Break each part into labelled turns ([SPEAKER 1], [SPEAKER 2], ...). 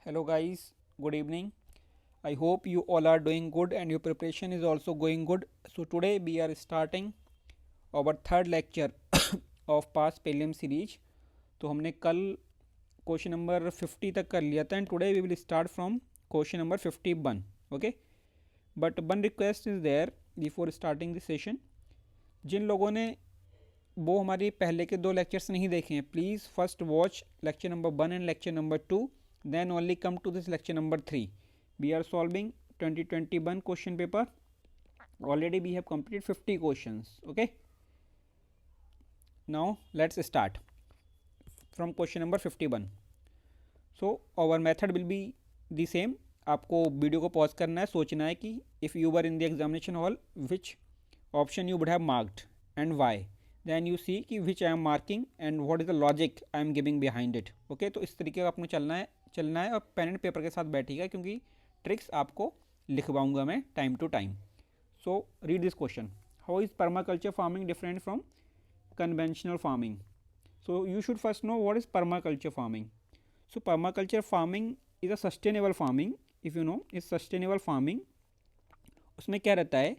[SPEAKER 1] Hello guys, good evening. I hope you all are doing good and your preparation is also going good. So today we are starting our third lecture of past prelim series. तो हमने कल question number 50 तक कर लिया था and today we will start from question number 51. Okay, but one request is there before starting this session. जिन लोगों ने वो हमारी पहले के दो लेक्चर्स नहीं देखे हैं, please first watch lecture number 1 and lecture number 2, then only come to this lecture number 3. We are solving 2021 question paper. Already we have completed 50 questions. Okay, now let's start from question number 51. So our method will be the same. आपको video को pause करना है, सोचना है कि if you were in the examination hall which option you would have marked and why, then you see कि which I am marking and what is the logic I am giving behind it. Okay, तो इस तरीके का आपको चलना है और pen and paper के साथ बैठिएगा क्योंकि ट्रिक्स आपको लिखवाऊंगा मैं time to time. So read this question. How is permaculture farming different from conventional farming? So you should first know what is permaculture farming. So permaculture farming is a sustainable farming. If you know is sustainable farming, उसमें क्या रहता है,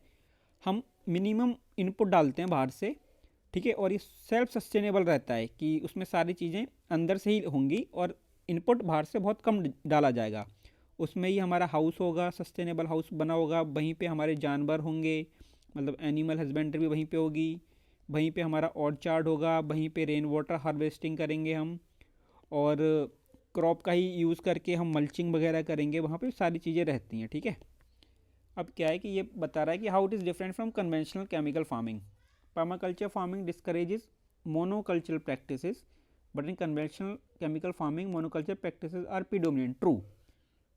[SPEAKER 1] हम minimum input डालते हैं बाहर से, ठीक है, और ये सेल्फ सस्टेनेबल रहता है कि उसमें सारी चीज़ें अंदर से ही होंगी और इनपुट बाहर से बहुत कम डाला जाएगा. उसमें ही हमारा हाउस होगा, सस्टेनेबल हाउस बना होगा, वहीं पे हमारे जानवर होंगे, मतलब एनिमल हस्बेंड्री भी वहीं पे होगी, वहीं पे हमारा ऑर्चार्ड होगा, वहीं पे रेन वाटर हार्वेस्टिंग करेंगे हम, और क्रॉप का ही यूज़ करके हम मल्चिंग वगैरह करेंगे, वहाँ पे सारी चीज़ें रहती हैं. ठीक है, अब क्या है कि ये बता रहा है कि how it is different from conventional chemical farming. Permaculture farming discourages monocultural practices, but in conventional chemical farming monoculture practices are predominant. True,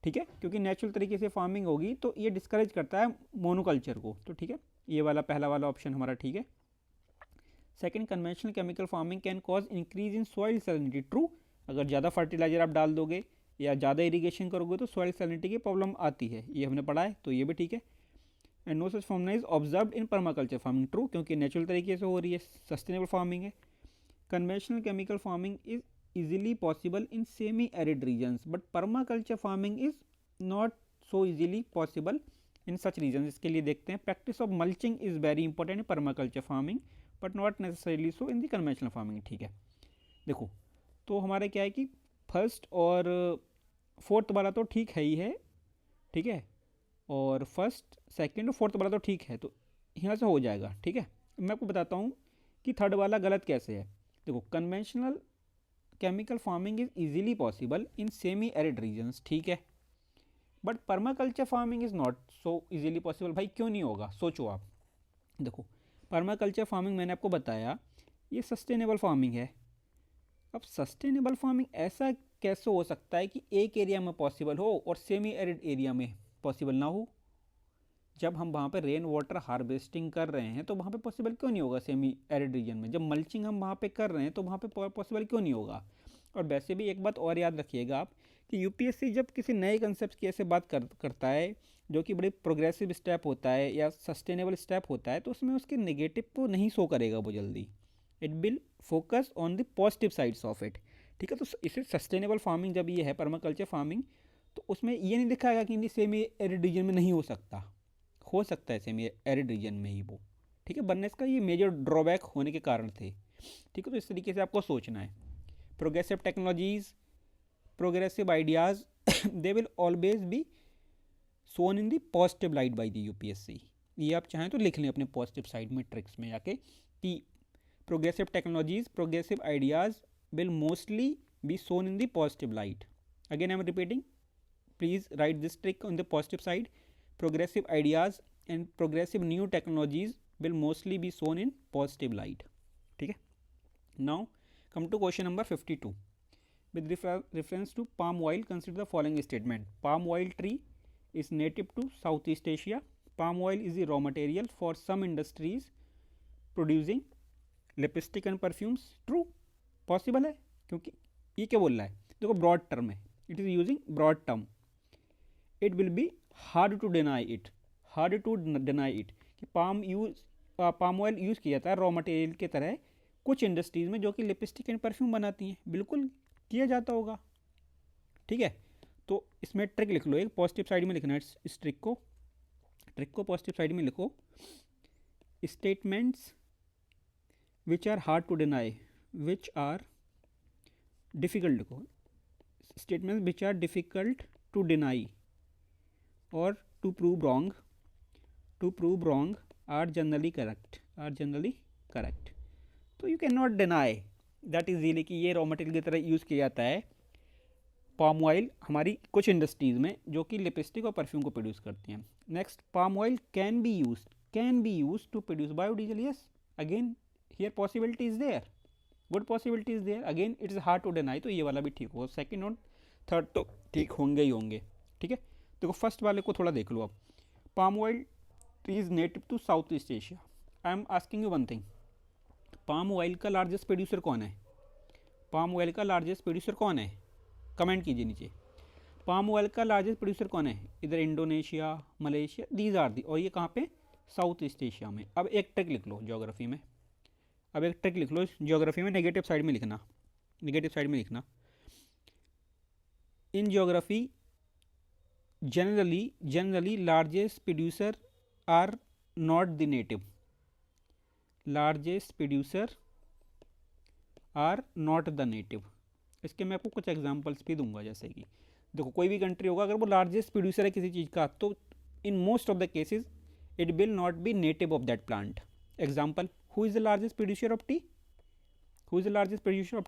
[SPEAKER 1] ठीक है, क्योंकि नेचुरल तरीके से फार्मिंग होगी तो ये डिस्करेज करता है मोनोकल्चर को. तो ठीक है, ये वाला पहला वाला ऑप्शन हमारा ठीक है. Second, conventional chemical farming can cause increase in soil salinity. True, अगर ज़्यादा फर्टिलाइजर आप डाल दोगे या ज़्यादा इरीगेशन करोगे तो सॉइल सैलिनिटी की प्रॉब्लम आती है, ये हमने पढ़ा है, तो ये भी ठीक है. And no such formula is observed in permaculture farming. True, क्योंकि नेचुरल तरीके से हो रही है, सस्टेनेबल फार्मिंग है. Conventional chemical farming is easily possible in semi arid regions, but permaculture farming is not so easily possible in such regions. इसके लिए देखते हैं, practice of mulching is very important in permaculture farming but not necessarily so in the conventional farming. ठीक है, देखो तो हमारे क्या है कि फर्स्ट और फोर्थ वाला तो ठीक है ही है, ठीक है, और फर्स्ट सेकंड और फोर्थ वाला तो ठीक है, तो यहाँ से हो जाएगा. ठीक है, मैं आपको बताता हूँ कि थर्ड वाला गलत कैसे है. देखो, conventional chemical farming is easily possible in semi arid regions, ठीक है, but permaculture farming is not so easily possible. भाई क्यों नहीं होगा, सोचो आप. देखो, पर्माकल्चर फार्मिंग मैंने आपको बताया ये सस्टेनेबल फार्मिंग है. अब सस्टेनेबल फार्मिंग ऐसा कैसे हो सकता है कि एक एरिया में पॉसिबल हो और सेमी एरिड एरिया में पॉसिबल ना हो? जब हम वहाँ पे रेन वाटर हार्वेस्टिंग कर रहे हैं तो वहाँ पे पॉसिबल क्यों नहीं होगा सेमी एरिड रीजन में? जब मल्चिंग हम वहाँ पे कर रहे हैं तो वहाँ पे पॉसिबल क्यों नहीं होगा? और वैसे भी एक बात और याद रखिएगा आप कि यूपीएससी जब किसी नए कंसेप्ट की ऐसे बात करता है जो कि बड़ी प्रोग्रेसिव स्टेप होता है या सस्टेनेबल स्टेप होता है, तो उसमें उसके नेगेटिव को नहीं शो करेगा वो जल्दी. It will focus on the positive sides of it. ठीक है, तो इसे सस्टेनेबल फार्मिंग जब ये है पर्माकल्चर फार्मिंग, तो उसमें ये नहीं दिखाएगा कि सेमी एरिड रीजन में नहीं हो सकता. हो सकता है सेमी एरिड रीजन में ही वो. ठीक है, बनने का ये मेजर ड्रॉबैक होने के कारण थे. ठीक है, तो इस तरीके से आपको सोचना है. Progressive technologies, progressive ideas they will always be shown in the positive light by the UPSC. ये आप चाहें तो लिख लें अपने पॉजिटिव साइड में ट्रिक्स में जाके कि progressive technologies, progressive ideas will mostly be shown in the positive light. Again I am repeating, please write this trick on the positive side. Progressive ideas and progressive new technologies will mostly be shown in positive light. ठीक है, now come to question number 52. With reference to palm oil, consider the following statement. Palm oil tree is native to Southeast Asia. Palm oil is the raw material for some industries producing lipstick and perfumes. True, possible है, क्योंकि ये क्या बोल रहा है, देखो broad term है, it is using broad term. It will be hard to deny it, कि पाम ऑयल यूज़ किया जाता है रॉ मटेरियल की तरह कुछ इंडस्ट्रीज़ में जो कि लिपस्टिक एंड परफ्यूम बनाती हैं. बिल्कुल किया जाता होगा. ठीक है, तो इसमें ट्रिक लिख लो, एक पॉजिटिव साइड में लिखना है इस ट्रिक को पॉजिटिव साइड में लिखो, statements which are hard to deny, which are difficult लिखो, statements which are difficult to deny और to prove wrong are generally correct. तो you can not deny that easily कि ये रॉ मटेरियल की तरह use किया जाता है पाम ऑयल हमारी कुछ इंडस्ट्रीज़ में जो कि लिपस्टिक और परफ्यूम को प्रोड्यूस करती हैं। Next, palm oil can be use to produce biodiesel, yes again here possibility is there, good possibility is there, again it is hard to deny, तो ये वाला भी ठीक होगा, सेकंड और थर्ड तो ठीक होंगे ही होंगे। ठीक है, देखो फर्स्ट वाले को थोड़ा देख लो आप, palm oil is native to South East Asia. I am asking you one thing, palm oil का लार्जेस्ट प्रोड्यूसर कौन है? कमेंट कीजिए नीचे, पाम ऑयल का लार्जेस्ट प्रोड्यूसर कौन है? इधर Indonesia, Malaysia, these are the, और ये कहाँ पे? साउथ ईस्ट एशिया में। अब एक ट्रिक लिख लो ज्योग्राफी में, नेगेटिव साइड में लिखना, in geography generally largest producer are not the native, इसके मैं आपको कुछ एग्जांपल्स भी दूंगा, जैसे कि देखो कोई भी कंट्री होगा अगर वो लार्जेस्ट प्रोड्यूसर है किसी चीज़ का, तो in most of the cases it will not be native of that plant. Example, who is the largest producer of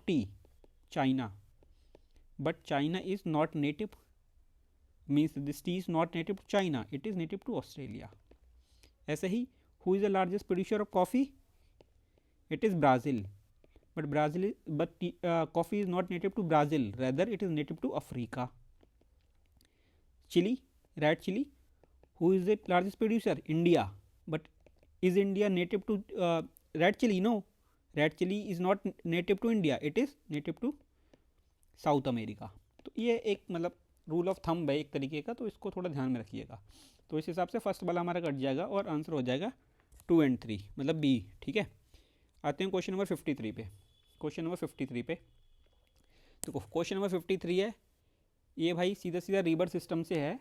[SPEAKER 1] tea? China, but China is not native, means this tea is not native to China, it is native to Australia. ऐसे ही who is the largest producer of coffee? It is Brazil, but coffee is not native to Brazil, rather it is native to Africa. Red chili, who is the largest producer? India, but is India native to red chili? No, red chili is not native to India, it is native to South America. तो ये एक मतलब rule of thumb है एक तरीके का, तो इसको थोड़ा ध्यान में रखिएगा। तो इस हिसाब से फर्स्ट वाला हमारा कट जाएगा और आंसर हो जाएगा 2 और 3, मतलब बी। ठीक है, आते हैं क्वेश्चन नंबर 53 पे। तो क्वेश्चन नंबर 53 है, ये भाई सीधा रिवर सिस्टम से है।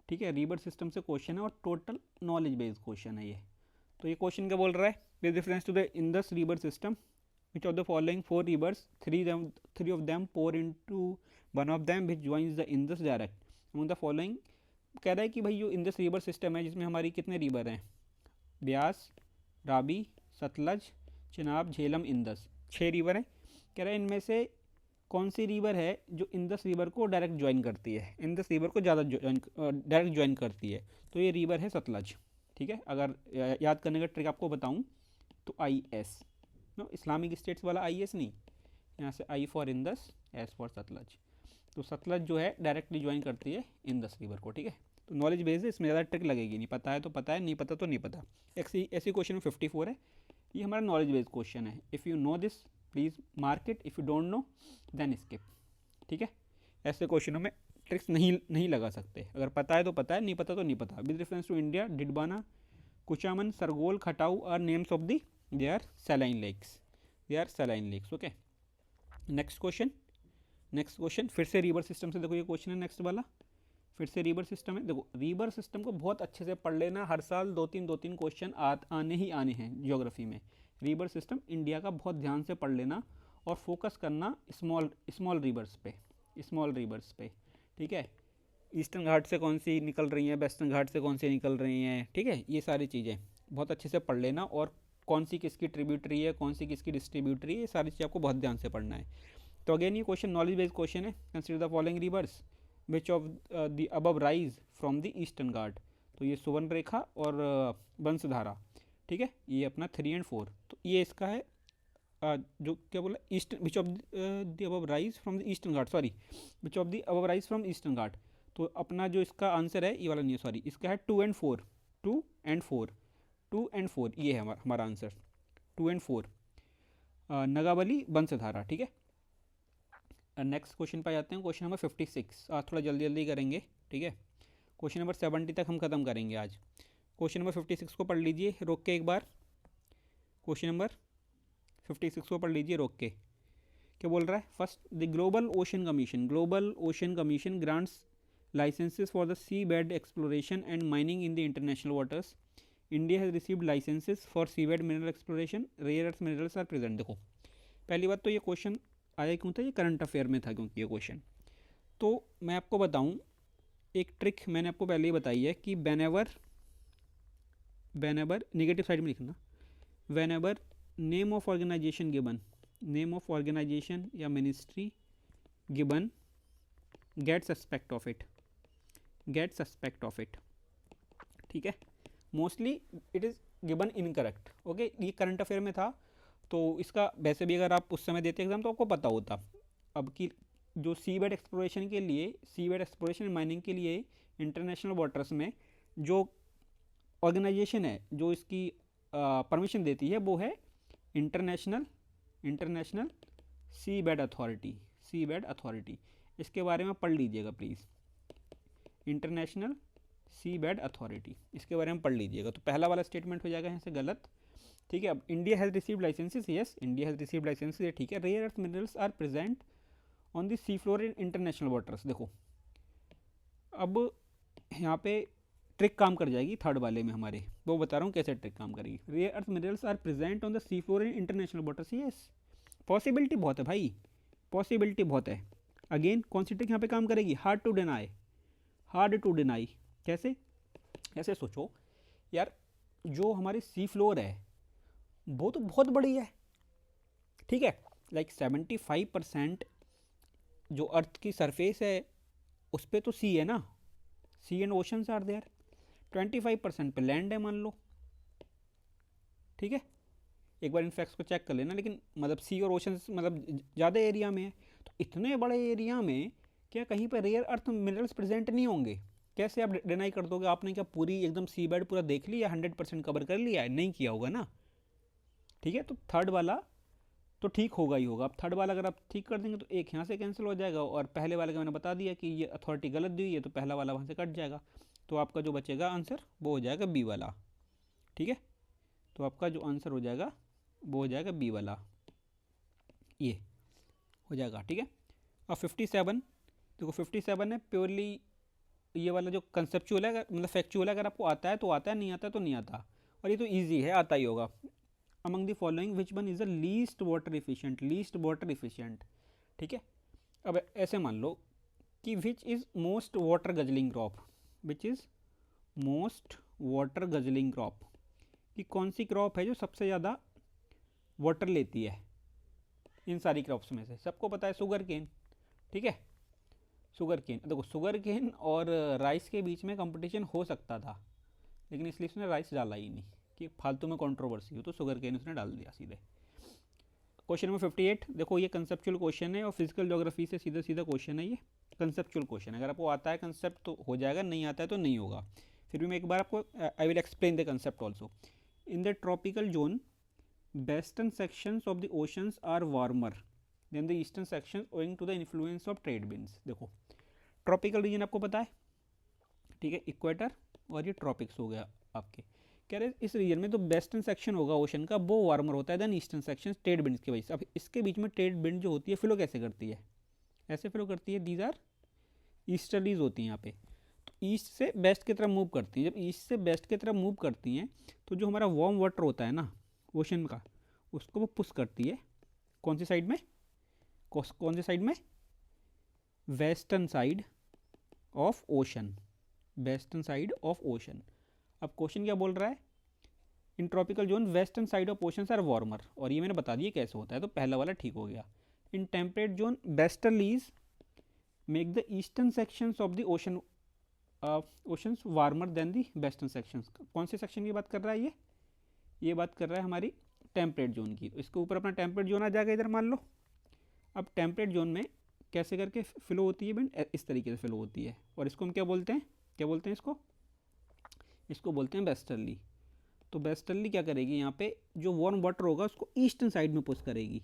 [SPEAKER 1] ठीक है, रिवर सिस्टम से क्वेश्चन है और टोटल नॉलेज बेस्ड क्वेश्चन है ये। तो ये क्वेश्चन क्या बोल रहा है? With reference to the Indus river system, which of the following 4 rivers, 3 of them pour into one of them which joins the Indus direct among the following. कह रहा है कि भाई जो इंडस रिवर सिस्टम है जिसमें हमारी कितने रिवर हैं? ब्यास, रावी, सतलज, चिनाब, झेलम, इंदस, 6 रिवर हैं। कह रहा है इनमें से कौन सी रिवर है जो इंदस रिवर को डायरेक्ट ज्वाइन करती है, इंदस रिवर को ज़्यादा डायरेक्ट ज्वाइन करती है? तो ये रिवर है सतलज। ठीक है, अगर याद करने का ट्रिक आपको बताऊं तो IS, नो इस्लामिक स्टेट्स वाला IS नहीं, यहाँ से I for Indus, S for Sutlej. तो सतलज जो है डायरेक्टली ज्वाइन करती है इंदस रिवर को। ठीक है, तो नॉलेज बेस है, इसमें ज़्यादा ट्रिक लगेगी नहीं, पता है तो पता है, नहीं पता तो नहीं पता। ऐसी क्वेश्चन 54 है, ये हमारा नॉलेज बेस्ड क्वेश्चन है। If you know this please mark it, if you don't know then skip. ठीक है, ऐसे क्वेश्चनों में ट्रिक्स नहीं लगा सकते, अगर पता है तो पता है, नहीं पता तो नहीं पता। With reference to India, Didwana, Kuchaman, Sargol, Khatu are names of the they are saline lakes. Okay, next question फिर से रिवर सिस्टम से। देखो ये क्वेश्चन है नेक्स्ट वाला, फिर से रिवर सिस्टम है। देखो रिवर सिस्टम को बहुत अच्छे से पढ़ लेना, हर साल 2-3 क्वेश्चन आने हैं ज्योग्राफी में। रिवर सिस्टम इंडिया का बहुत ध्यान से पढ़ लेना और फोकस करना स्मॉल रिवर्स पे। ठीक है, ईस्टर्न घाट से कौन सी निकल रही हैं, वेस्टर्न घाट से कौन सी निकल रही हैं। ठीक है, ये सारी चीज़ें बहुत अच्छे से पढ़ लेना, और कौन सी किसकी ट्रिब्यूटरी है, कौन सी किसकी डिस्ट्रीब्यूटरी है, ये सारी चीज़ आपको बहुत ध्यान से पढ़ना है। तो अगेन ये क्वेश्चन नॉलेज बेस्ड क्वेश्चन है। Consider the following rivers which of the above rise from the Eastern Ghat. तो ये सुवर्ण रेखा और वंशधारा। ठीक है, ये अपना 3 और 4। तो ये इसका है जो क्या बोला, Eastern, which of the above rise from the Eastern Ghat, sorry which of the above rise from Eastern Ghat. तो अपना जो इसका आंसर है ये वाला नहीं है, सॉरी, इसका है 2 और 4, ये है हमारा आंसर 2 और 4, नगावली वंशधारा। ठीक है, नेक्स्ट क्वेश्चन पे जाते हैं, क्वेश्चन नंबर 56। आज थोड़ा जल्दी करेंगे। ठीक है, क्वेश्चन नंबर 70 तक हम ख़त्म करेंगे आज। क्वेश्चन नंबर 56 को पढ़ लीजिए रोक के एक बार। क्वेश्चन नंबर 56 को पढ़ लीजिए रोक के। क्या बोल रहा है? First, the global ocean commission grants licenses for the seabed exploration and mining in the international waters. India has received licenses for seabed mineral exploration. Rare earth minerals are present. देखो पहली बात तो ये क्वेश्चन आया क्यों था? ये current affair में था क्योंकि ये क्वेश्चन, तो मैं आपको बताऊं एक ट्रिक मैंने आपको पहले ही बताई है कि whenever नेगेटिव साइड में लिखना, whenever name of organisation given, name of organisation या ministry given get suspect of it, ठीक है, mostly it is given incorrect. Okay, ये करंट अफेयर में था, तो इसका वैसे भी अगर आप उस समय देते एग्जाम तो आपको पता होता। अब की जो सीबेड एक्सप्लोरेशन के लिए, सीबेड एक्सप्लोरेशन माइनिंग के लिए इंटरनेशनल वाटर्स में जो ऑर्गेनाइजेशन है जो इसकी परमिशन देती है वो है इंटरनेशनल सीबेड अथॉरिटी। इसके बारे में पढ़ लीजिएगा प्लीज़, इंटरनेशनल सीबेड अथॉरिटी, इसके बारे में पढ़ लीजिएगा। तो पहला वाला स्टेटमेंट हो जाएगा यहाँ से गलत, ठीक है। अब India has received licences, yes India has received licences, ठीक है। Rare earth minerals are present on the sea floor in international waters. देखो अब यहाँ पे ट्रिक काम कर जाएगी थर्ड वाले में हमारे, वो बता रहा हूँ कैसे ट्रिक काम करेगी। Rare earth minerals are present on the sea floor in international waters, yes possibility बहुत है भाई, पॉसिबिलिटी बहुत है। अगेन कौन सी ट्रिक यहाँ पे काम करेगी? Hard to deny. कैसे सोचो यार, जो हमारी सी फ्लोर है वो तो बहुत बड़ी है, ठीक है, लाइक 75% जो अर्थ की सरफेस है उस पर तो सी है ना, सी एंड ओशंस आर देयर, 25% पे लैंड है मान लो, ठीक है। एक बार इन फैक्ट्स को चेक कर लेना, लेकिन मतलब सी और ओशंस मतलब ज़्यादा एरिया में है, तो इतने बड़े एरिया में क्या कहीं पर रेयर अर्थ मिनरल्स प्रेजेंट नहीं होंगे? कैसे आप डिनाई कर दोगे? आपने क्या पूरी एकदम सी बेड पूरा देख लिया, 100% कवर कर लिया है? नहीं किया होगा ना, ठीक है। तो थर्ड वाला तो ठीक होगा ही होगा। अब थर्ड वाला अगर आप ठीक कर देंगे तो एक यहाँ से कैंसिल हो जाएगा, और पहले वाले का मैंने बता दिया कि ये अथॉरिटी गलत दी हुई है, तो पहला वाला वहाँ से कट जाएगा, तो आपका जो बचेगा आंसर वो हो जाएगा बी वाला, ठीक है। तो आपका जो आंसर हो जाएगा वो हो जाएगा बी वाला, ये हो जाएगा, ठीक है। अब 57 देखो, 57 है प्योरली ये वाला जो कंसेप्चुअल है, मतलब फैक्चुअल है, अगर आपको आता है तो आता है, नहीं आता तो नहीं आता, और ये तो इजी है, आता ही होगा। Among the following which one is the least water efficient, ठीक है। अब ऐसे मान लो कि which is most water guzzling crop, कि कौन सी क्रॉप है जो सबसे ज़्यादा वाटर लेती है इन सारी क्रॉप्स में से? सबको पता है शुगर केन, ठीक है। शुगर केन, देखो शुगर केन और राइस के बीच में कंपटीशन हो सकता था, लेकिन इसलिए उसने राइस डाला ही नहीं कि फालतू में कंट्रोवर्सी हो, तो शुगर केन उसने डाल दिया सीधे। क्वेश्चन नंबर 58, देखो ये कंसेप्चुअल क्वेश्चन है और फिजिकल ज्योग्राफी से सीधा क्वेश्चन है, ये कंसेप्चुअल क्वेश्चन है। अगर आपको आता है कंसेप्ट तो हो जाएगा, नहीं आता है तो नहीं होगा। फिर भी मैं एक बार आपको I will explain the concept also. In the tropical zone western sections of the oceans are warmer than the eastern section owing to the influence of trade winds. देखो ट्रॉपिकल रीजन आपको पता है, ठीक है, इक्वेटर और ये tropics हो गया आपके, कह रहे इस रीजन में तो वेस्टर्न सेक्शन होगा ओशन का वो वार्मर होता है than eastern section trade winds की वजह से। अब इसके बीच में ट्रेड विंड जो होती है फ्लो कैसे करती है? ऐसे फ्लो करती है, दीज आर ईस्टर्लीज होती हैं यहाँ पे, तो ईस्ट से वेस्ट की तरफ मूव करती हैं। जब ईस्ट से वेस्ट की तरफ मूव करती हैं तो जो हमारा वार्म वाटर होता है ना ओशन का, उसको वो पुश करती है कौन सी साइड में? वेस्टर्न साइड ऑफ ओशन, अब क्वेश्चन क्या बोल रहा है? In tropical zone western side of ocean are warmer, और ये मैंने बता दिया कैसे होता है, तो पहला वाला ठीक हो गया। In temperate zone westerlies make the eastern sections of the oceans warmer than the western sections. कौन से सेक्शन की बात कर रहा है ये बात कर रहा है हमारी टेम्परेट जोन की। तो इसके ऊपर अपना टेम्परेट जोन आ जाएगा इधर मान लो। अब टेम्परेट जोन में कैसे करके फ्लो होती है विंड? इस तरीके से फ्लो होती है, और इसको हम क्या बोलते हैं इसको बोलते हैं वेस्टर्ली। तो वेस्टर्ली क्या करेगी? यहाँ पे जो वार्म वाटर होगा उसको ईस्टर्न साइड में पुश करेगी,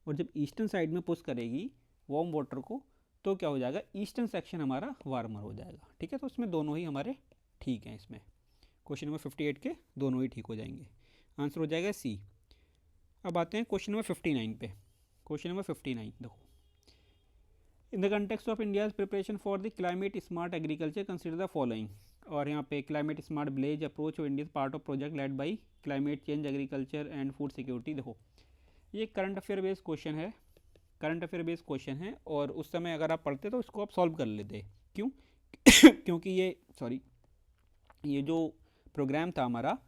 [SPEAKER 1] और जब ईस्टर्न साइड में पुश करेगी वार्म वाटर को तो क्या हो जाएगा? ईस्टर्न सेक्शन हमारा वार्मर हो जाएगा, ठीक है। तो इसमें दोनों ही हमारे ठीक हैं, इसमें क्वेश्चन नंबर 58 के दोनों ही ठीक हो जाएंगे, आंसर हो जाएगा सी। अब आते हैं क्वेश्चन नंबर 59 पे। क्वेश्चन नंबर 59 देखो, इन the context of India's preparation for the climate smart agriculture consider the following. और यहाँ पे climate smart village approach of India part of project led by climate change agriculture and food security. देखो ये current affair based question है, current affair based question है, और उस समय अगर आप पढ़ते तो इसको आप सॉल्व कर लेते। क्यों? क्योंकि ये जो प्रोग्राम था हमारा,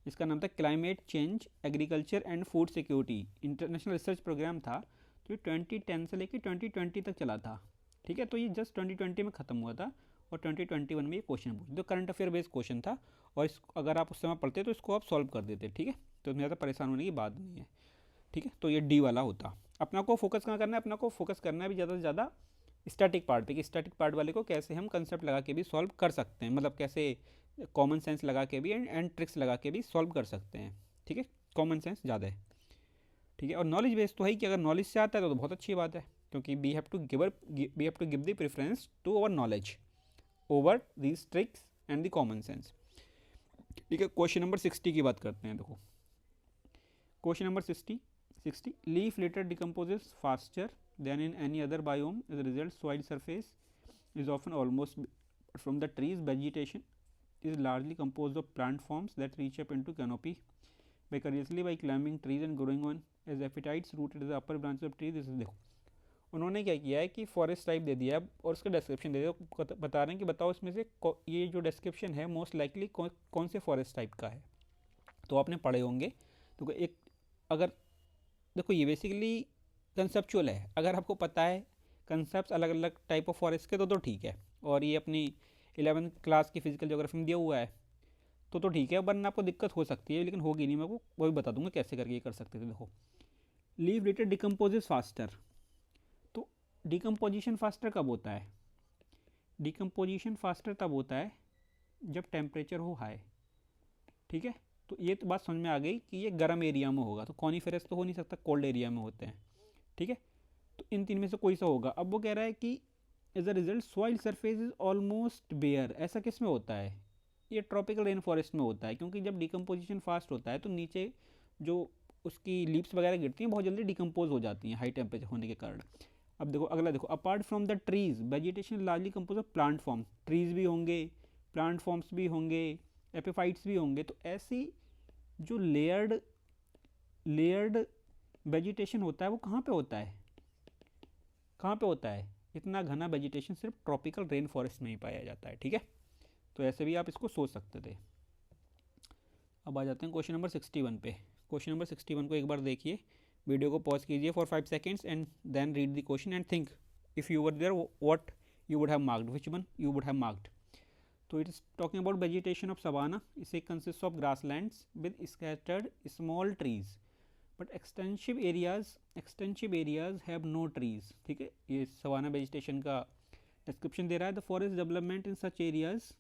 [SPEAKER 1] इसका नाम था climate change agriculture and food security, international research programme था। तो ये 2010 से लेकर 2020 तक चला था, ठीक है। तो ये जस्ट 2020 में ख़त्म हुआ था और 2021 में ये क्वेश्चन पूछा, तो करंट अफेयर बेस्ड क्वेश्चन था, और अगर आप उस समय पढ़ते तो इसको आप सॉल्व कर देते, ठीक है। तो ज़्यादा परेशान होने की बात नहीं है, ठीक है। तो ये डी वाला होता। अपना को फोकस कहाँ करना है? अपना को फोकस करना है भी ज़्यादा से ज़्यादा स्टैटिक पार्ट पे, कि स्टैटिक पार्ट वाले को कैसे हम कंसेप्ट लगा के भी सॉल्व कर सकते हैं, मतलब कैसे कॉमन सेंस लगा के भी एंड ट्रिक्स लगा के भी सॉल्व कर सकते हैं, ठीक है। कॉमन सेंस ज़्यादा है, ठीक है। और नॉलेज बेस तो है कि अगर नॉलेज से आता है तो बहुत अच्छी बात है, क्योंकि we have to give the preference to our knowledge over these tricks and the common sense, ठीक है। क्वेश्चन नंबर 60 की बात करते हैं। देखो question number 60, leaf litter decomposes faster than in any other biome, as a result soil surface is often almost from the trees vegetation is largely composed of plant forms that reach up into canopy vicariously by climbing trees and growing on as epiphytes rooted in the upper branches of trees. देखो उन्होंने क्या किया है कि forest type दे दिया है और उसका डिस्क्रिप्शन दे दिया, बता रहे हैं कि बताओ इसमें से ये जो डिस्क्रिप्शन है मोस्ट लाइकली कौन से फॉरेस्ट टाइप का है। तो आपने पढ़े होंगे। तो एक अगर देखो ये बेसिकली कंसेप्चुअल है, अगर आपको पता है कंसेप्ट अलग अलग टाइप ऑफ फॉरेस्ट के तो ठीक है, और ये अपनी 11th क्लास की फिजिकल ज्योग्राफी में दिया हुआ है तो ठीक है, वरना आपको दिक्कत हो सकती है, लेकिन होगी नहीं। मैं आपको वो भी बता दूंगा कैसे करके ये कर सकते थे। देखो लीव लिटर डिकम्पोजेस फास्टर, तो डिकम्पोजिशन फास्टर कब होता है? डिकम्पोजिशन फास्टर तब होता है जब टेम्परेचर हो हाई, ठीक है। तो ये तो बात समझ में आ गई कि ये गर्म एरिया में होगा, तो कॉनिफेरस तो हो नहीं सकता, कोल्ड एरिया में होते हैं, ठीक है। तो इन तीन में से कोई सा होगा। अब वो कह रहा है कि as a result soil surface is almost bare, ऐसा किस में होता है? ये ट्रॉपिकल रेन फॉरेस्ट में होता है, क्योंकि जब डिकम्पोजिशन फास्ट होता है तो नीचे जो उसकी लीव्स वगैरह गिरती हैं बहुत जल्दी डिकम्पोज हो जाती हैं हाई टेम्परेचर होने के कारण। अब देखो अगला, देखो apart from the trees vegetation largely compose of plant form, trees भी होंगे, प्लांट फॉर्म्स भी होंगे, एपिफाइट्स भी होंगे। तो ऐसी जो लेयर्ड वेजिटेशन होता है वो कहाँ पे होता है? कहाँ पे होता है? इतना घना वेजिटेशन सिर्फ ट्रॉपिकल रेन फॉरेस्ट में ही पाया जाता है, ठीक है। तो ऐसे भी आप इसको सोच सकते थे। अब आ जाते हैं क्वेश्चन नंबर 61 पे। क्वेश्चन नंबर 61 को एक बार देखिए, वीडियो को पॉज कीजिए for 5 seconds and then read the question and think if you were there what you would have marked, which one you would have marked. तो it is talking about vegetation of savanna. इसे consist of grasslands with scattered small trees but extensive areas have no trees, ठीक है। ये savanna vegetation का description दे रहा है। The forest development in such areas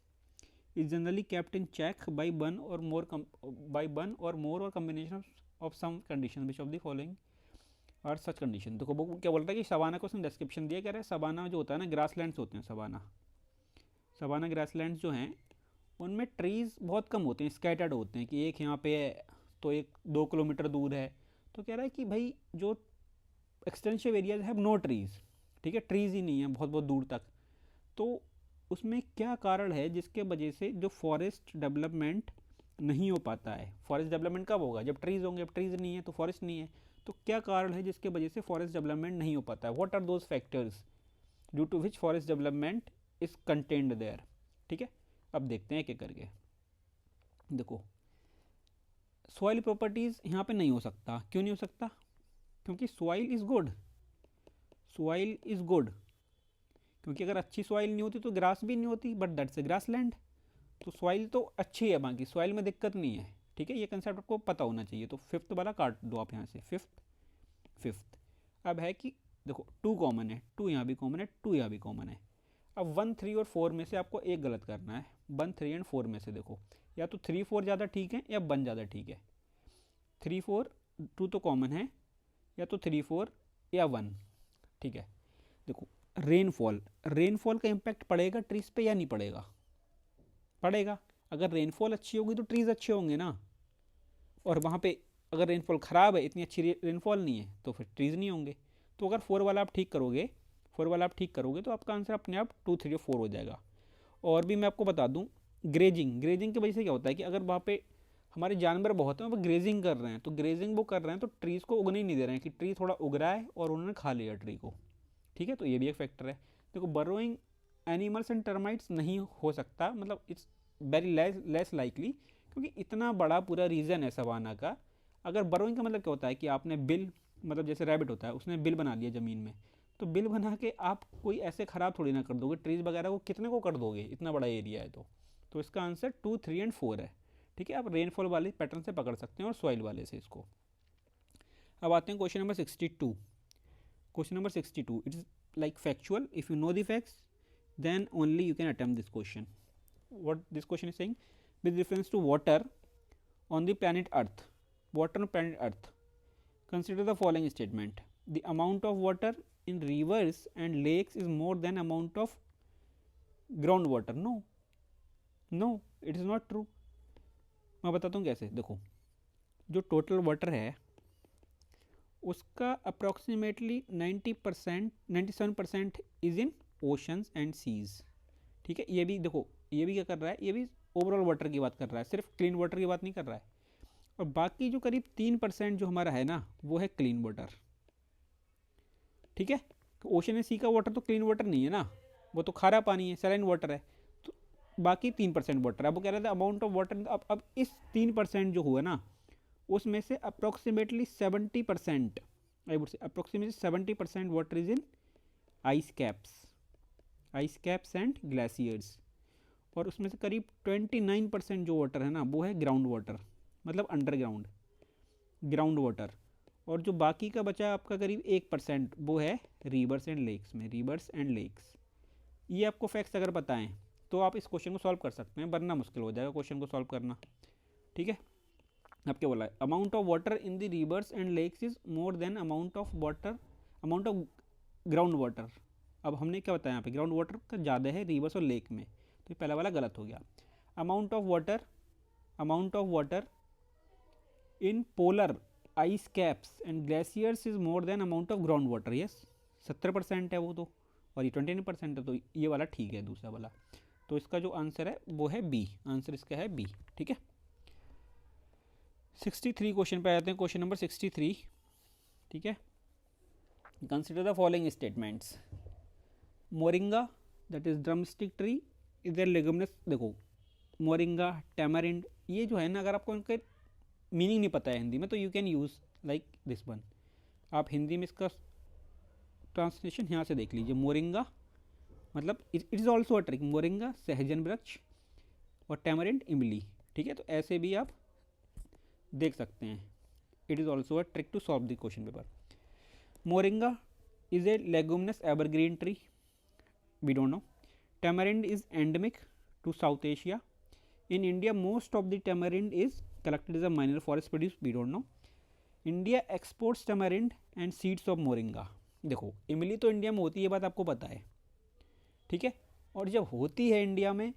[SPEAKER 1] is generally kept in check by one or more or combination of some condition, which of the following are such condition। देखो वो क्या बोल रहा है कि सवाना को उसने डिस्क्रिप्शन दिया, कह रहा है सवाना जो होता है ना, ग्रासलैंड्स होते हैं सवाना ग्रासलैंड्स जो हैं उनमें ट्रीज़ बहुत कम होते हैं, स्कैटर्ड होते हैं, कि एक यहाँ पे है तो एक 2 किलोमीटर दूर है। तो कह रहा है कि भाई जो extensive areas have no trees, ठीक है, ट्रीज़ ही नहीं है बहुत बहुत दूर तक। तो उसमें क्या कारण है जिसके वजह से जो फॉरेस्ट डेवलपमेंट नहीं हो पाता है? फॉरेस्ट डेवलपमेंट कब होगा? जब ट्रीज़ होंगे। अब ट्रीज़ नहीं है तो फॉरेस्ट नहीं है। तो क्या कारण है जिसके वजह से फॉरेस्ट डेवलपमेंट नहीं हो पाता है? What are those factors due to which forest development is contained there, ठीक है। अब देखते हैं एक एक करके। देखो सॉइल प्रॉपर्टीज़ यहाँ पे नहीं हो सकता। क्यों नहीं हो सकता? क्योंकि सॉइल इज़ गुड, क्योंकि अगर अच्छी सॉइल नहीं होती तो ग्रास भी नहीं होती, but that's a grass land. तो सॉइल तो अच्छी है, बाकी सॉइल में दिक्कत नहीं है, ठीक है। ये कंसेप्ट आपको पता होना चाहिए। तो फिफ्थ वाला काट दो आप यहाँ से, फिफ्थ। अब है कि देखो 2 कॉमन है, 2 यहाँ भी कॉमन है, 2 यहाँ भी कॉमन है। अब 1, 3 और 4 में से आपको एक गलत करना है। 1, 3 एंड 4 में से देखो या तो 3, 4 ज़्यादा ठीक है या 1 ज़्यादा ठीक है। 3, 4, 2 तो कॉमन है, या तो 3, 4 या 1, ठीक है। देखो रेनफॉल का इम्पैक्ट पड़ेगा ट्रीज पे या नहीं पड़ेगा? पड़ेगा। अगर रेनफॉल अच्छी होगी तो ट्रीज अच्छे होंगे ना, और वहाँ पे अगर रेनफॉल ख़राब है, इतनी अच्छी रेनफॉल नहीं है, तो फिर ट्रीज नहीं होंगे। तो अगर 4 वाला आप ठीक करोगे तो आपका आंसर अपने आप 2, 3 और 4 हो जाएगा। और भी मैं आपको बता दूं, ग्रेजिंग की वजह से क्या होता है कि अगर वहाँ पे हमारे जानवर बहुत हैं, वो ग्रेजिंग कर रहे हैं, तो ग्रेजिंग वो कर रहे हैं तो ट्रीज़ को उगने ही नहीं दे रहे हैं कि ट्री थोड़ा उग रहा है और उन्होंने खा लिया ट्री को। ठीक है, तो ये भी एक फैक्टर है। देखो, बरोइंग एनिमल्स एंड टर्माइट्स नहीं हो सकता, मतलब इट्स वेरी लेस लाइकली, क्योंकि इतना बड़ा पूरा रीजन है सवाना का। अगर बरोइंग का मतलब क्या होता है कि आपने बिल, मतलब जैसे रैबिट होता है, उसने बिल बना लिया ज़मीन में, तो बिल बना के आप कोई ऐसे ख़राब थोड़ी ना कर दोगे, ट्रीज़ वगैरह को कितने को कर दोगे, इतना बड़ा एरिया है। तो इसका आंसर 2, 3 एंड 4 है। ठीक है, आप रेनफॉल वाले पैटर्न से पकड़ सकते हैं और सॉइल वाले से इसको। अब आते हैं question number 62। Question number 62, it is like factual. If you know the facts, then only you can attempt this question. What this question is saying, with reference to water on the planet earth, consider the following statement: the amount of water in rivers and lakes is more than amount of groundwater. No, it is not true. मैं बताता हूँ कैसे। देखो, जो total water है उसका approximately 97% is in oceans and seas. ठीक है, ये भी देखो, ये भी क्या कर रहा है, ये भी ओवरऑल वाटर की बात कर रहा है, सिर्फ क्लीन वाटर की बात नहीं कर रहा है। और बाकी जो करीब 3% जो हमारा है ना, वो है क्लीन वाटर। ठीक है, तो ओशन एंड सी का वाटर तो क्लीन वाटर नहीं है ना, वो तो खारा पानी है, सैलाइन वाटर है। तो बाकी 3% वाटर है। अब वो कह रहे थे अमाउंट ऑफ वाटर, अब इस 3% जो हुआ ना, उसमें से approximately 70%, I would say approximately 70% water is in ice caps and glaciers. और उसमें से करीब 29% जो वाटर है ना, वो है ग्राउंड वाटर, मतलब ग्राउंड वाटर। और जो बाकी का बचा आपका करीब 1%, वो है रिवर्स एंड लेक्स। ये आपको फैक्ट्स अगर पता है तो आप इस क्वेश्चन को सॉल्व कर सकते हैं, वरना मुश्किल हो जाएगा क्वेश्चन को सॉल्व करना। ठीक है, अब क्या बोला है, amount of water in the rivers and lakes is more than amount of ground water. अब हमने क्या बताया, यहाँ पे ग्राउंड वाटर का ज़्यादा है रिवर्स और लेक में, तो पहला वाला गलत हो गया। Amount of water in polar ice caps and glaciers is more than amount of ground water. Yes, 70% है वो तो, और ये 29% है, तो ये वाला ठीक है, दूसरा वाला। तो इसका जो आंसर है वो है बी, आंसर इसका है बी। ठीक है, 63 क्वेश्चन पे आते हैं, क्वेश्चन नंबर 63। ठीक है, consider the following statements. Moringa, that is drumstick tree, is a leguminous. देखो, मोरिंगा, टैमरिंड, ये जो है ना, अगर आपको इनके मीनिंग नहीं पता है हिंदी में, तो you can use like this one. आप हिंदी में इसका ट्रांसलेशन यहाँ से देख लीजिए। मोरिंगा मतलब it is also a trick, moringa सहजन वृक्ष, और टैमरिंड इमली। ठीक है, तो ऐसे भी आप देख सकते हैं। It is also a trick to solve the question paper. Moringa is a leguminous evergreen tree, we don't know. Tamarind is endemic to South Asia. In India, most of the tamarind is collected as a minor forest produce, we don't know. India exports tamarind and seeds of moringa. देखो, इमली तो India में होती है, ये बात आपको पता है। ठीक है, और जब होती है इंडिया में,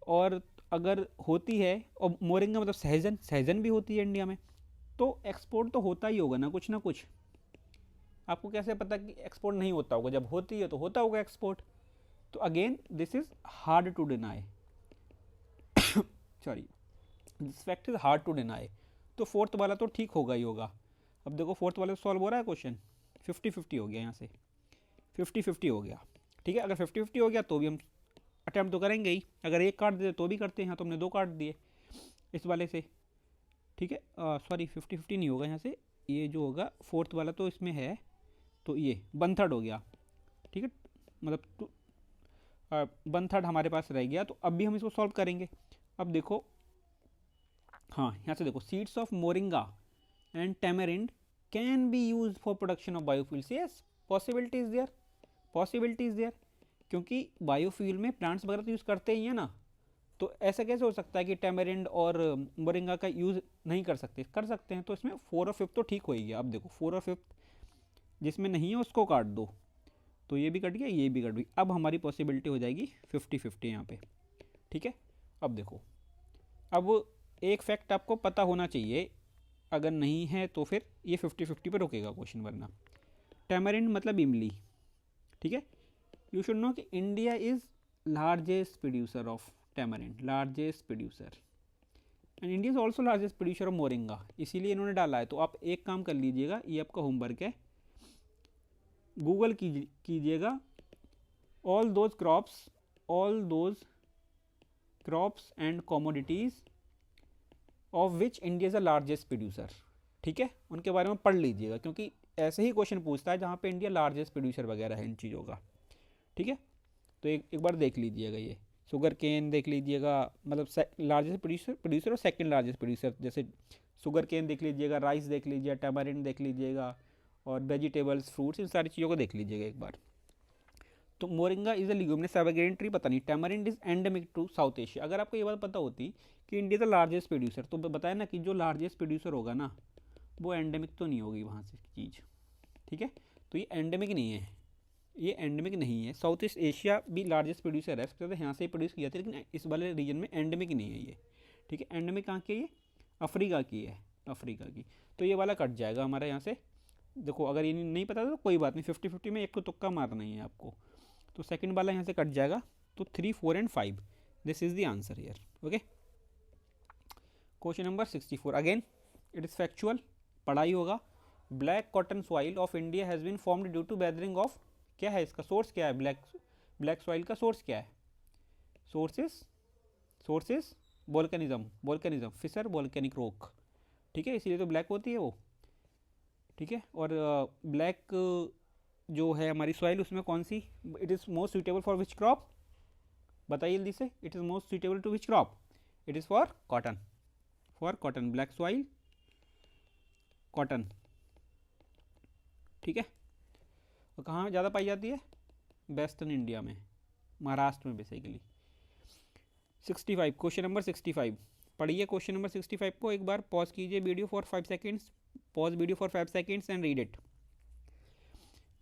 [SPEAKER 1] और अगर होती है, और मोरिंगा मतलब सहजन भी होती है इंडिया में, तो एक्सपोर्ट तो होता ही होगा ना कुछ। आपको कैसे पता कि एक्सपोर्ट नहीं होता होगा? जब होती है तो होता होगा एक्सपोर्ट। तो again this is hard to deny, sorry, this fact is hard to deny. तो फोर्थ वाला तो ठीक होगा ही होगा। अब देखो, फोर्थ वाले सॉल्व हो रहा है क्वेश्चन, 50-50 हो गया, यहाँ से 50-50 हो गया। ठीक है, अगर 50-50 हो गया तो भी हम अटैम्प्ट तो करेंगे ही, अगर एक काट दे तो भी करते हैं। तो हमने 2 काट दिए इस वाले से। ठीक है, सॉरी 50-50 नहीं होगा यहाँ से, ये जो होगा फोर्थ वाला तो इसमें है, तो ये 1/3 हो गया। ठीक है, मतलब 1/3 हमारे पास रह गया। तो अब भी हम इसको सॉल्व करेंगे। अब देखो, हाँ, यहाँ से देखो, seeds of moringa and tamarind can be use for production of biofuels. Yes, possibility is there, क्योंकि बायोफ्यूल में प्लांट्स वगैरह तो यूज़ करते ही हैं ना। तो ऐसा कैसे हो सकता है कि टैमरिंड और मोरिंगा का यूज़ नहीं कर सकते हैं। तो इसमें 4 और 5 तो ठीक हो ही गया। अब देखो, 4 और 5 जिसमें नहीं है उसको काट दो, तो ये भी कट गया, ये भी कट गई। अब हमारी पॉसिबिलिटी हो जाएगी 50-50 यहाँ पे। ठीक है, अब देखो, अब एक फैक्ट आपको पता होना चाहिए, अगर नहीं है तो फिर ये 50-50 पे रुकेगा क्वेश्चन, वरना टैमरिंड मतलब इमली, ठीक है। यू शुड नो कि India is largest producer of tamarind, largest producer, and India is also largest producer of moringa, इसीलिए इन्होंने डाला है। तो आप एक काम कर लीजिएगा, ये आपका होमवर्क है, गूगल कीजिएगा all those crops and commodities of which India is the largest producer, ठीक है, उनके बारे में पढ़ लीजिएगा, क्योंकि ऐसे ही क्वेश्चन पूछता है जहाँ पे इंडिया लार्जेस्ट प्रोड्यूसर वगैरह है इन चीज़ों का, ठीक है। तो एक बार देख लीजिएगा, ये शुगर केन देख लीजिएगा, मतलब लार्जेस्ट प्रोड्यूसर और सेकंड लार्जेस्ट प्रोड्यूसर, जैसे शुगर केन देख लीजिएगा, राइस देख लीजिएगा, टैमरिंड देख लीजिएगा, और वेजिटेबल्स, फ्रूट्स, इन सारी चीज़ों को देख लीजिएगा एक बार। तो moringa is a leguminous evergreen tree, पता नहीं, tamarind is endemic to South Asia. अगर आपको ये बात पता होती कि इंडिया द लार्जेस्ट प्रोड्यूसर, तो बताया ना कि जो लार्जेस्ट प्रोड्यूसर होगा ना वो एंडेमिक तो नहीं होगी वहाँ से चीज़, ठीक है। तो ये एंडेमिक नहीं है, ये एंडेमिक नहीं है। साउथ ईस्ट एशिया भी लार्जेस्ट प्रोड्यूसर है, सबसे ज़्यादा यहाँ से ही प्रोड्यूस किया था, लेकिन इस वाले रीजन में एंडेमिक नहीं है ये, ठीक है। एंडेमिक कहाँ की है, ये अफ्रीका की है, अफ्रीका की। तो ये वाला कट जाएगा हमारा यहाँ से। देखो अगर ये नहीं पता तो कोई बात नहीं, 50-50 में एक को तुक्का मारना ही है आपको। तो सेकंड वाला यहाँ से कट जाएगा, तो 3, 4 and 5, this is the answer here, okay. Question number 64, again it is factual, पढ़ाई होगा। Black cotton soil of India has been formed due to weathering of, क्या है इसका सोर्स, क्या है ब्लैक सॉइल का सोर्स क्या है, sources volcanism, fissure volcanic rock, ठीक है, इसीलिए तो ब्लैक होती है वो, ठीक है। और ब्लैक जो है हमारी सॉइल, उसमें कौन सी, it is most suitable for which crop, बताइए जल्दी से, it is most suitable to which crop, it is for cotton, black soil cotton, ठीक है। और कहाँ ज़्यादा पाई जाती है, वेस्टर्न इंडिया में, महाराष्ट्र में बेसिकली। 65, क्वेश्चन नंबर 65, पढ़िए क्वेश्चन नंबर 65 को, एक बार पॉज कीजिए video for 5 seconds, pause video for 5 seconds and read it.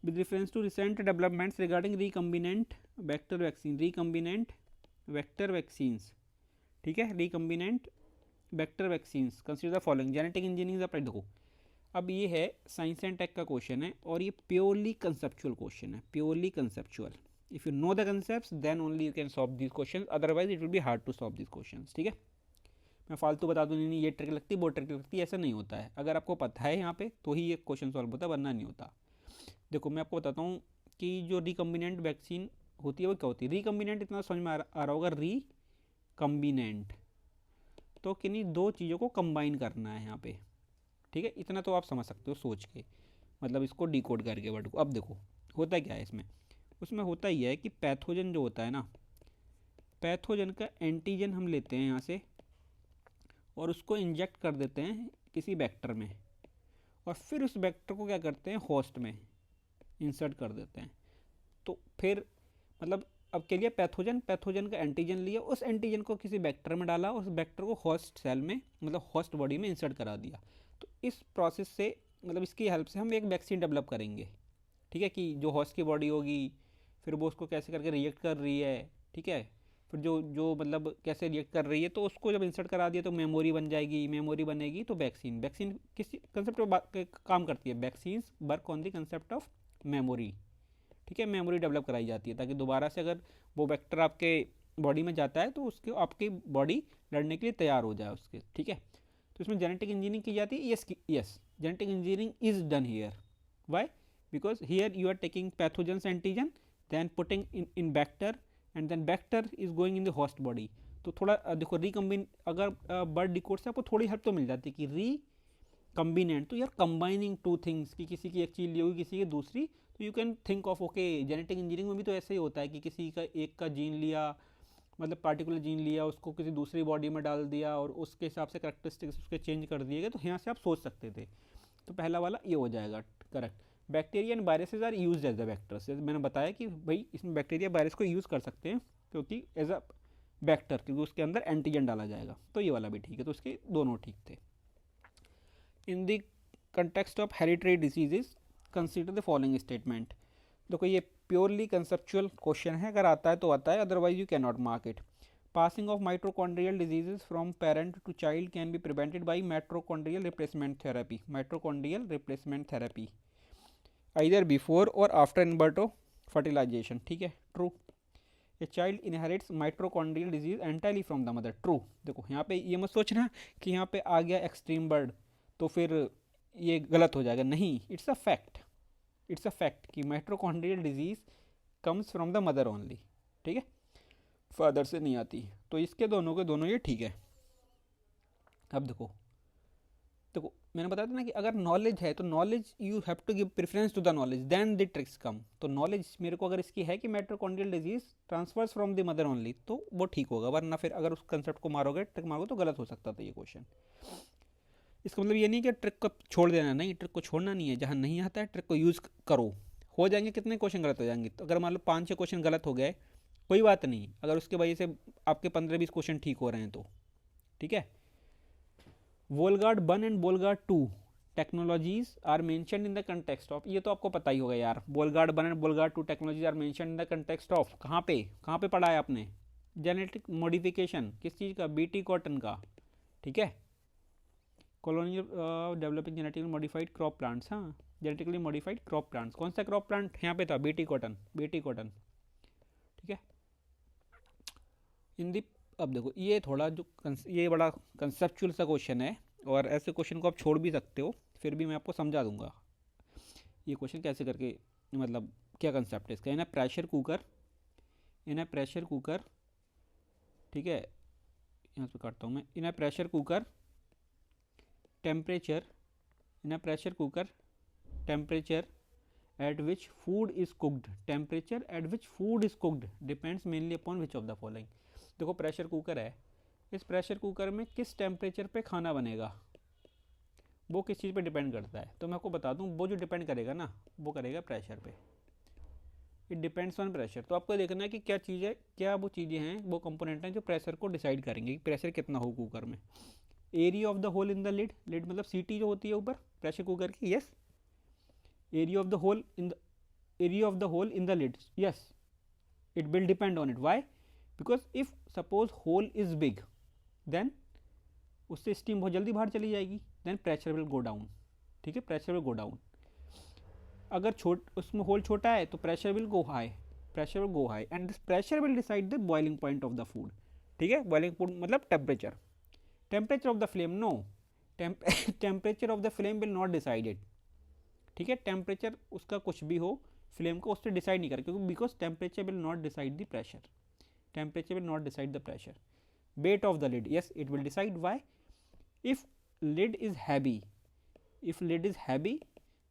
[SPEAKER 1] With reference to recent developments regarding recombinant vector vaccines, ठीक है, recombinant vector vaccines, consider the following, genetic engineering का पढ़ देखो। अब ये है साइंस एंड टेक का क्वेश्चन है, और ये प्योरली कंसेप्चुअल क्वेश्चन है, purely conceptual. If you know the concepts then only you can solve this question, otherwise it will be hard to solve this question, ठीक है। मैं फालतू बता दूँ नहीं ये ट्रिक लगती, वो ट्रिक लगती, ऐसा नहीं होता है। अगर आपको पता है यहाँ पे तो ही ये क्वेश्चन सॉल्व होता है, वरना नहीं होता। देखो मैं आपको बताता हूँ कि जो रिकम्बिनेंट वैक्सीन होती है वो क्या होती है। रिकम्बिनेंट इतना समझ में आ रहा होगा, रिकम्बिनेंट तो किन्हीं दो चीज़ों को कंबाइन करना है यहाँ पे, ठीक है, इतना तो आप समझ सकते हो सोच के, मतलब इसको डिकोड करके वर्ड को। अब देखो होता क्या है उसमें होता ही है कि पैथोजन जो होता है ना, पैथोजन का एंटीजन हम लेते हैं यहाँ से और उसको इंजेक्ट कर देते हैं किसी वेक्टर में, और फिर उस वेक्टर को क्या करते हैं, होस्ट में इंसर्ट कर देते हैं। तो फिर मतलब अब के लिए पैथोजन का एंटीजन लिया, उस एंटीजन को किसी वेक्टर में डाला, उस वेक्टर को होस्ट सेल में मतलब होस्ट बॉडी में इंसर्ट करा दिया। तो इस प्रोसेस से मतलब इसकी हेल्प से हम एक वैक्सीन डेवलप करेंगे, ठीक है, कि जो होस्ट की बॉडी होगी फिर वो उसको कैसे करके रिएक्ट कर रही है, ठीक है, फिर जो मतलब कैसे रिएक्ट कर रही है, तो उसको जब इंसर्ट करा दिया तो मेमोरी बन जाएगी, मेमोरी बनेगी तो वैक्सीन किस कंसेप्ट पर काम करती है, vaccines work on the concept of memory, ठीक है, मेमोरी डेवलप कराई जाती है ताकि दोबारा से अगर वो वेक्टर आपके बॉडी में जाता है तो उसके आपकी बॉडी लड़ने के लिए तैयार हो जाए उसके, ठीक है। तो इसमें जेनेटिक इंजीनियरिंग की जाती है, yes genetic engineering is done here, why, because here you are taking pathogens antigen then putting in vector and then vector is going in the host body. तो थोड़ा देखो रिकम्बिन अगर बर्ड डिकोड से आपको थोड़ी हेल्प तो मिल जाती है कि रिकम्बिनेंट, तो यार कंबाइनिंग टू थिंग्स, कि किसी की एक चीज़ ली होगी किसी की दूसरी, तो you can think of okay genetic engineering में भी तो ऐसे ही होता है कि किसी का एक का जीन लिया, मतलब पार्टिकुलर जीन लिया, उसको किसी दूसरी बॉडी में डाल दिया और उसके हिसाब से करेक्टरिस्टिक्स उसके चेंज कर दिए गए। तो यहाँ से आप सोच सकते थे, तो पहला वाला ये हो जाएगा correct. Bacteria and viruses are use as the vectors, मैंने बताया कि भाई इसमें बैक्टीरिया वायरस को यूज़ कर सकते हैं क्योंकि एज अ वैक्टर, क्योंकि उसके अंदर एंटीजन डाला जाएगा, तो ये वाला भी ठीक है, तो उसके दोनों ठीक थे। इन the context of hereditary diseases consider the following statement. देखो ये प्योरली कंसेप्चुअल क्वेश्चन है, अगर आता है तो आता है, otherwise you can not mark it. Passing of mitochondrial diseases from parent to child can be prevented by mitochondrial replacement therapy, mitochondrial replacement therapy. Either before और आफ्टर इनवर्टो फर्टिलाइजेशन, ठीक है, true. A child inherits mitochondrial disease entirely from the mother, true. देखो यहाँ पे ये मत सोचना कि यहाँ पे आ गया एक्सट्रीम वर्ड तो फिर ये गलत हो जाएगा, नहीं, it's a fact, it's a fact कि mitochondrial disease comes from the mother only, ठीक है, फादर से नहीं आती। तो इसके दोनों के दोनों ये ठीक है। अब देखो देखो मैंने बताया था ना कि अगर नॉलेज है तो knowledge you have to give preference to the knowledge then the tricks come. तो नॉलेज मेरे को अगर इसकी है कि mitochondrial disease transfers from the mother only तो वो ठीक होगा, वरना फिर अगर उस कंसेप्ट को मारोगे, ट्रिक मारोगे तो गलत हो सकता था ये क्वेश्चन। इसका मतलब ये नहीं कि ट्रिक को छोड़ देना, नहीं, ट्रिक को छोड़ना नहीं है, जहाँ नहीं आता है ट्रिक को यूज़ करो। हो जाएंगे कितने क्वेश्चन गलत हो जाएंगे, तो अगर मान लो 5-6 क्वेश्चन गलत हो गए कोई बात नहीं, अगर उसके वजह से आपके 15-20 क्वेश्चन ठीक हो रहे हैं तो ठीक है। Bollgard 1 and Bollgard 2 technologies are mentioned in the context of, ये तो आपको पता ही होगा यार, Bollgard 1 and Bollgard 2 technologies are mentioned in the context of, कहाँ पे पढ़ा है आपने, जेनेटिक मॉडिफिकेशन, किस चीज़ का, बीटी कॉटन का, ठीक है, colonial developing genetically modified crop plants, हाँ, जेनेटिकली मॉडिफाइड क्रॉप प्लांट्स, कौन सा क्रॉप प्लांट यहाँ पे था, बीटी कॉटन, बीटी कॉटन, ठीक है। इन दी, अब देखो ये थोड़ा जो ये बड़ा कंसेप्चुअल सा क्वेश्चन है और ऐसे क्वेश्चन को आप छोड़ भी सकते हो, फिर भी मैं आपको समझा दूंगा ये क्वेश्चन कैसे करके, मतलब क्या कंसेप्ट है इसका। इन प्रेशर कुकर, इन प्रेशर कुकर, ठीक है, यहाँ से काटता हूँ मैं, इन pressure cooker temperature, in pressure cooker temperature at which food is cooked, temperature at which food is cooked depends mainly upon which of the following। देखो प्रेशर कुकर है, इस प्रेशर कुकर में किस टेम्परेचर पे खाना बनेगा वो किस चीज़ पे डिपेंड करता है, तो मैं आपको बता दूं वो जो डिपेंड करेगा ना वो करेगा प्रेशर पे, इट डिपेंड्स ऑन प्रेशर। तो आपको देखना है कि क्या चीज़ है, क्या वो चीज़ें हैं, वो कंपोनेंट हैं जो प्रेशर को डिसाइड करेंगे कि प्रेशर कितना हो कुकर में। Area of the hole in the lid, lid मतलब सीटी जो होती है ऊपर प्रेशर कुकर की, yes, area of the hole in the area of the hole in the lid, yes, it will depend on it, why, because if suppose hole is big then उससे steam बहुत जल्दी बाहर चली जाएगी, then pressure will go down, ठीक है, pressure will go down। अगर उसमें होल छोटा है तो pressure will go high, pressure will go high and this pressure will decide the boiling point of the food, ठीक है, boiling point मतलब temperature, temperature of the flame, no, temperature of the flame will not decide it, ठीक है, temperature उसका कुछ भी हो flame को उससे डिसाइड नहीं करेगा, क्योंकि because temperature will not decide the pressure, temperature will not decide the pressure. Weight of the lid, yes, it will decide, why, if lid is heavy, if lid is heavy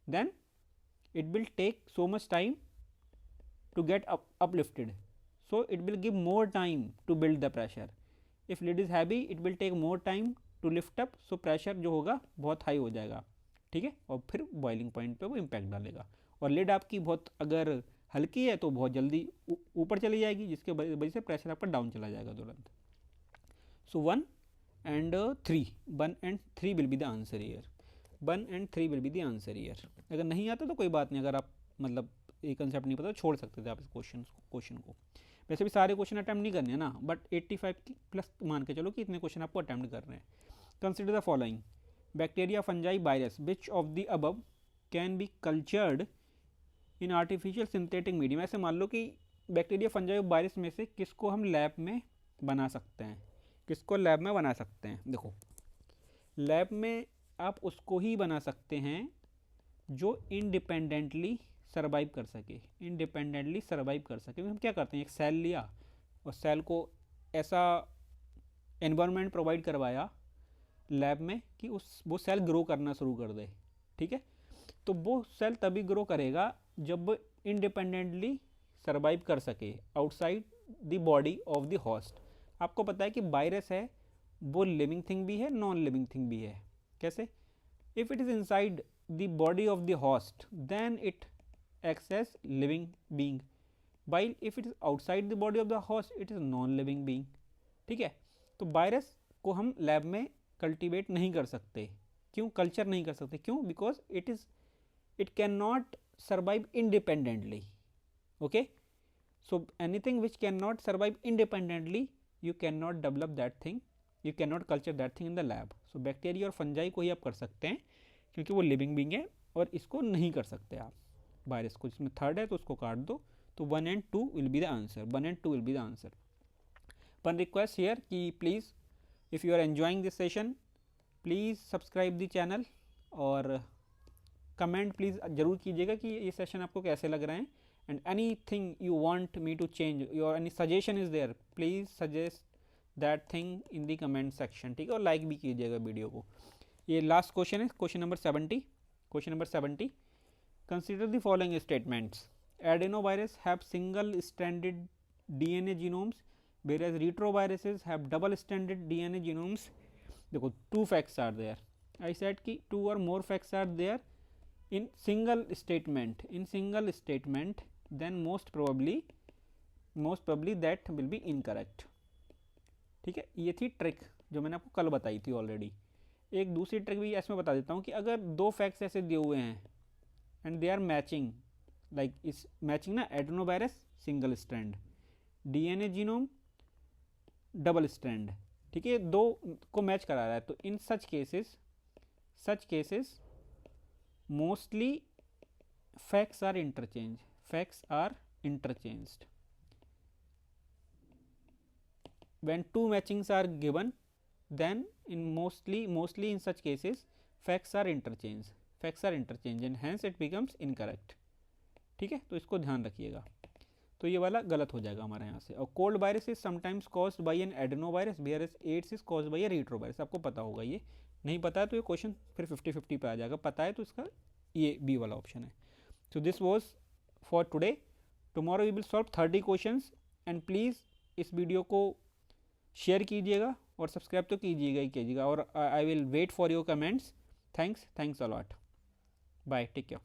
[SPEAKER 1] then it will take so much time to get uplifted, so it will give more time to build the pressure। if lid is heavy it will take more time to lift up, so pressure जो होगा बहुत high हो जाएगा, ठीक है, और फिर boiling point पे वो इम्पैक्ट डालेगा। और लिड आपकी बहुत अगर हल्की है तो बहुत जल्दी ऊपर चली जाएगी, जिसके वजह से प्रेशर आपका डाउन चला जाएगा तुरंत। सो 1 and 3, 1 and 3 will be the answer year, 1 and 3 will be the answer year. अगर नहीं आता तो कोई बात नहीं, अगर आप मतलब ये कंसेप्ट नहीं पता तो छोड़ सकते थे आप इस क्वेश्चन को। वैसे भी सारे क्वेश्चन अटैम्प्ट नहीं करने हैं ना, बट 85 की प्लस मान के चलो कि इतने क्वेश्चन आपको अटैम्प्ट कर रहे हैं। Consider the following, bacteria, fungi, virus, which of the above can be cultured in artificial synthetic medium. ऐसे मान लो कि बैक्टीरिया, फंजाई और वायरस में से किसको हम लैब में बना सकते हैं, किसको लैब में बना सकते हैं। देखो लैब में आप उसको ही बना सकते हैं जो इंडिपेंडेंटली सर्वाइव कर सके, इंडिपेंडेंटली सर्वाइव कर सके। हम क्या करते हैं, एक सेल लिया और सेल को ऐसा एनवायरनमेंट प्रोवाइड करवाया लैब में कि वो सेल ग्रो करना शुरू कर दे, ठीक है। तो वो सेल तभी ग्रो करेगा जब इंडिपेंडेंटली सर्वाइव कर सके outside the body of the host. आपको पता है कि वायरस है वो लिविंग थिंग भी है, नॉन लिविंग थिंग भी है। कैसे, if it is inside the body of the host then it acts as living being, while if it is outside the body of the host it is non living being, ठीक है। तो virus को हम lab में cultivate नहीं कर सकते, क्यों, कल्चर नहीं कर सकते, क्यों, because it can not survive independently, okay. So anything which can not survive independently you can not develop that thing, you can not culture that thing in the lab. So bacteria और fungi को ही आप कर सकते हैं क्योंकि वो living being है, और इसको नहीं कर सकते आप, वायरस को, जिसमें थर्ड है तो उसको काट दो, तो 1 and 2 will be the answer, 1 and 2 will be the answer. One request here कि please if you are enjoying this session please subscribe the channel और कमेंट प्लीज़ ज़रूर कीजिएगा कि ये सेशन आपको कैसे लग रहे हैं. And anything you want me to change, your any suggestion is there, please suggest that thing in the comment section. ठीक है, और लाइक भी कीजिएगा वीडियो को. ये लास्ट क्वेश्चन है, question number 70. Question number 70, consider the following statements. Adenovirus have single stranded DNA genomes whereas retroviruses have double stranded DNA genomes. देखो, two facts are there. I said कि two or more facts are there in single statement. In single statement, then most probably that will be incorrect. ठीक है, ये थी trick जो मैंने आपको कल बताई थी ऑलरेडी. एक दूसरी ट्रिक भी ऐसे में बता देता हूँ कि अगर दो फैक्ट्स ऐसे दिए हुए हैं and they are matching, like इस मैचिंग ना, adenovirus single strand, DNA genome double strand, ठीक है, दो को मैच करा रहा है, तो in such cases mostly facts are interchanged. When two matchings are given, then in mostly in such cases facts are interchanged and hence it becomes incorrect. ठीक है, तो इसको ध्यान रखिएगा. तो ये वाला गलत हो जाएगा हमारे यहाँ से. और cold virus is sometimes caused by an adenovirus whereas AIDS is caused by a retrovirus. आपको पता होगा, ये नहीं पता है तो ये क्वेश्चन फिर 50-50 पे आ जाएगा. पता है तो इसका ये बी वाला ऑप्शन है. So this was for today. Tomorrow we will solve 30 questions and please इस वीडियो को शेयर कीजिएगा और सब्सक्राइब तो कीजिएगा ही कीजिएगा. और I will wait for your comments. Thanks a lot. Bye, take care.